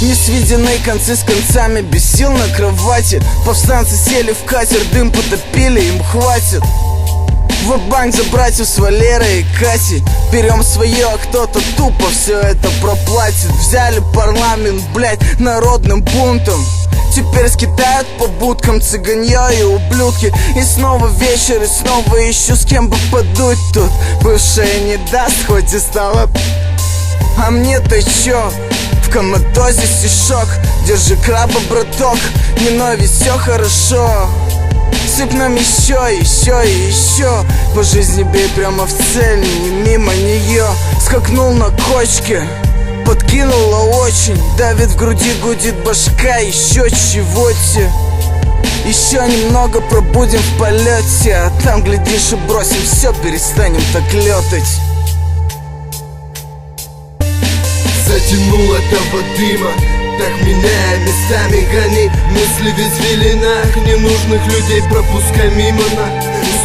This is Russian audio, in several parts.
Не сведены концы с концами, без сил на кровати. Повстанцы сели в катер, дым потопили, им хватит. В-банк за братьев с Валерой и Катей. Берем свое, а кто-то тупо все это проплатит. Взяли парламент, блять, народным бунтом. Теперь скитают по будкам цыганье и ублюдки. И снова вечер, и снова ищу с кем бы подуть тут. Бывшая не даст, хоть и стала. А мне-то чё? В коматозе стишок. Держи краба, браток, не нови, все хорошо. Сыпь нам еще, еще и еще. По жизни бей прямо в цель, не мимо нее. Скакнул на кочке, подкинула очень. Давит в груди, гудит башка, еще чего-то. Еще немного пробудем в полете. А там, глядишь, и бросим все, перестанем так летать. Затянул этого дыма, так меняя местами гони. Мысли в извилинах, ненужных людей пропускай мимо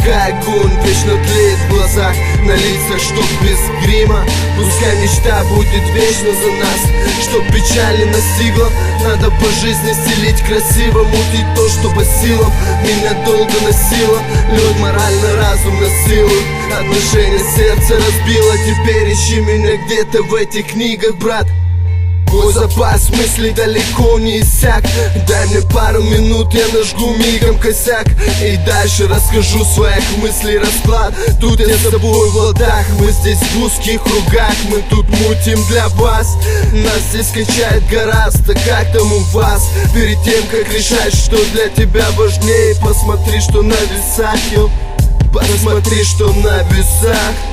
Пускай огонь вечно тлеет в глазах, на лицах, чтоб без грима. Пускай мечта будет вечно за нас, чтоб печали настигла. Надо по жизни стелить красиво, мутить то, что по силам. Меня долго носило, лед морально, разум насилует. Отношения сердце разбило, теперь ищи меня где-то в этих книгах, брат. Мой запас мыслей далеко не иссяк. Дай мне пару минут, я нажгу мигом косяк. И дальше расскажу своих мыслей расклад. Тут я с тобой в ладах, мы здесь в узких кругах. Мы тут мутим для вас, нас здесь качает гораздо. Как там у вас? Перед тем, как решать, что для тебя важнее, посмотри, что на весах, посмотри, что на весах.